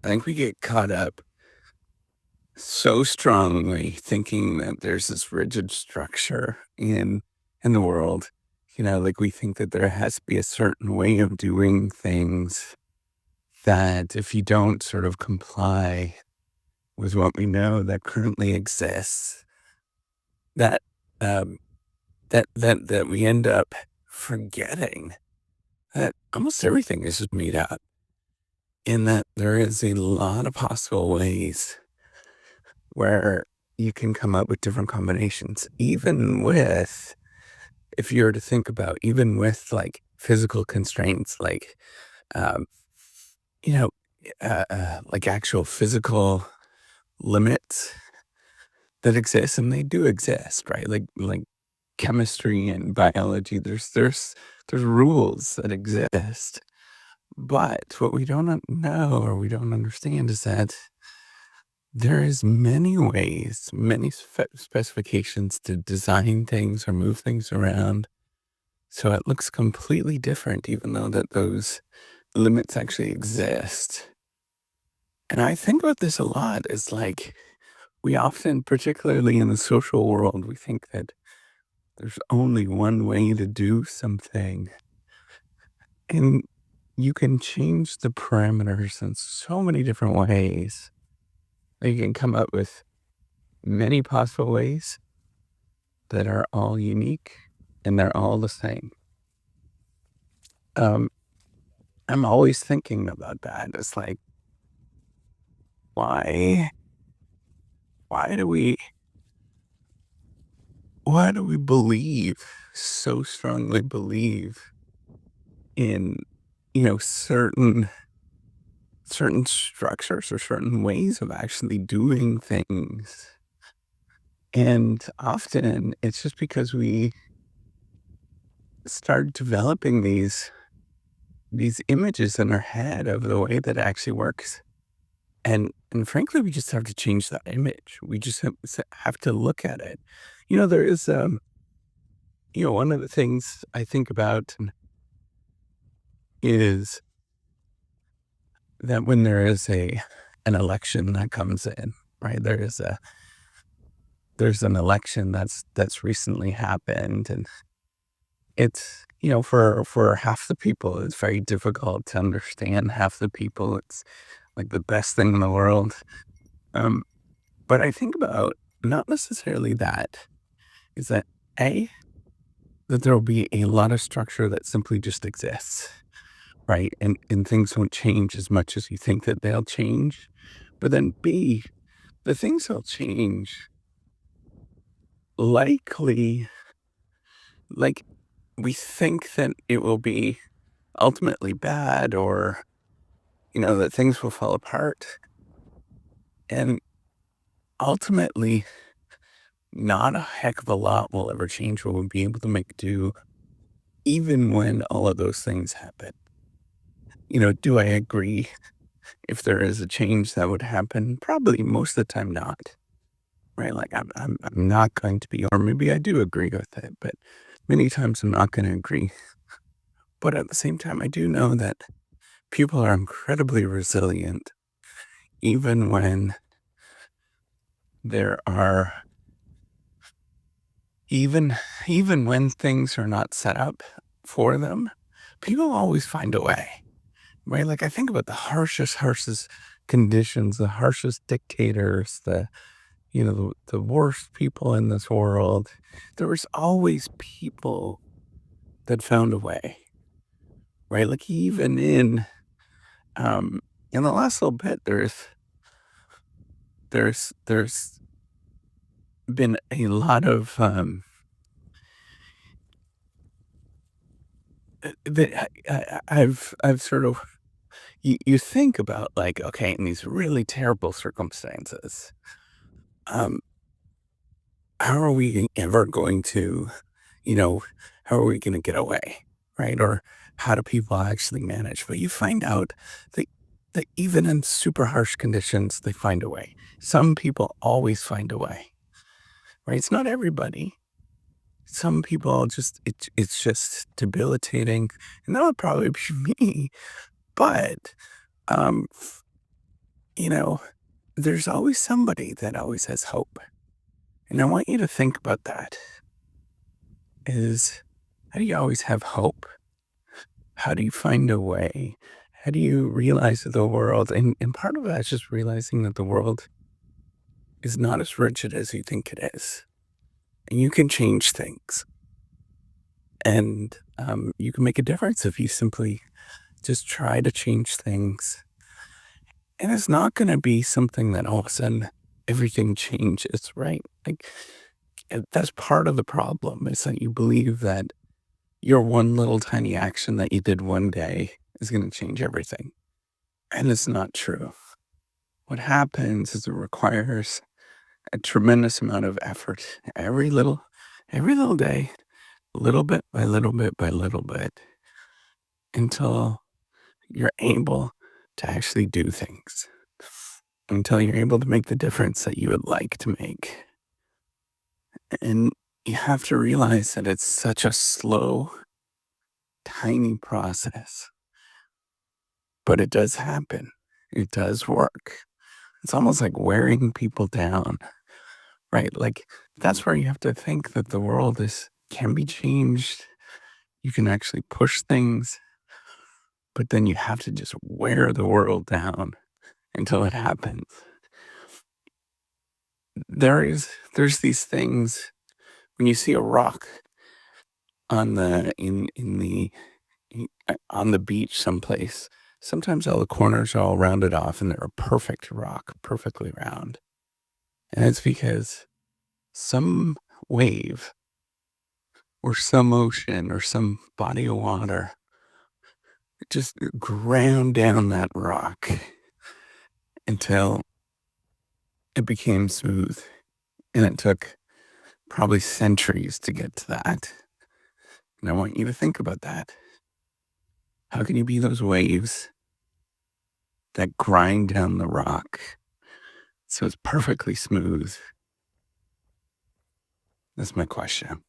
I think we get caught up so strongly thinking that there's this rigid structure in the world. Like we think that there has to be a certain way of doing things that if you don't sort of comply with what we know that currently exists, that um, that we end up forgetting that almost everything is just made up, in that there is a lot of possible ways where you can come up with different combinations, even with, if you were to think about, even with like physical constraints, like, um, you know, like actual physical limits that exist, and they do exist, right? Like chemistry and biology, there's rules that exist. But what we don't know or we don't understand is that there is many ways, many specifications to design things or move things around, so it looks completely different, even though that those limits actually exist. And I think about this a lot. Is like we often, particularly in the social world, we think that there's only one way to do something, and you can change the parameters in so many different ways. You can come up with many possible ways that are all unique and they're all the same. Um, I'm always thinking about that. It's like, why, why do we, why do we believe, so strongly believe in, certain structures or certain ways of actually doing things? And often it's just because we start developing these images in our head of the way that it actually works. And frankly, we just have to change that image. We just have to look at it. There is, one of the things I think about is that when there is an election that comes in, right? There's an election that's recently happened, and it's, for half the people, it's very difficult to understand. Half the people, it's like the best thing in the world. Um, but I think about not necessarily that, is that A, that there will be a lot of structure that simply just exists, right? And things won't change as much as you think that they'll change. But then B, the things that'll change likely, like, we think that it will be ultimately bad, or, that things will fall apart. And ultimately, not a heck of a lot will ever change, or we'll be able to make do even when all of those things happen. Do I agree if there is a change that would happen? Probably most of the time not, right? Like I'm not going to be, or maybe I do agree with it, but many times I'm not going to agree. But at the same time, I do know that people are incredibly resilient, even when there are, even, even when things are not set up for them, people always find a way, right? Like I think about the harshest conditions, the harshest dictators, the worst people in this world. There was always people that found a way, right? Like even um, in the last little bit, there's been a lot of, that I've sort of, you think about like, okay, in these really terrible circumstances, um, how are we ever going to, you know, how are we going to get away? Right. Or how do people actually manage? But you find out that, that even in super harsh conditions, they find a way. Some people always find a way, right? It's not everybody. Some people just, it's just debilitating. And that would probably be me. But, um, you know, there's always somebody that always has hope. And I want you to think about that is how do you always have hope? How do you find a way? How do you realize that the world, and part of that is just realizing that the world is not as rigid as you think it is. And you can change things. And you can make a difference if you simply just try to change things. And it's not going to be something that all of a sudden everything changes, right? Like that's part of the problem is that you believe that your one little tiny action that you did one day is going to change everything. And it's not true. What happens is it requires a tremendous amount of effort every little day, little bit by little bit by little bit, until you're able to actually do things, until you're able to make the difference that you would like to make. And you have to realize that it's such a slow, tiny process, but it does happen. It does work. It's almost like wearing people down, right? Like that's where you have to think that the world is can be changed. You can actually push things, but then you have to just wear the world down until it happens. There's these things when you see a rock on the in the on the beach someplace. Sometimes all the corners are all rounded off and they're a perfect rock, perfectly round. And it's because some wave or some ocean or some body of water just ground down that rock until it became smooth. And it took probably centuries to get to that. And I want you to think about that. How can you be those waves that grind down the rock so it's perfectly smooth? That's my question.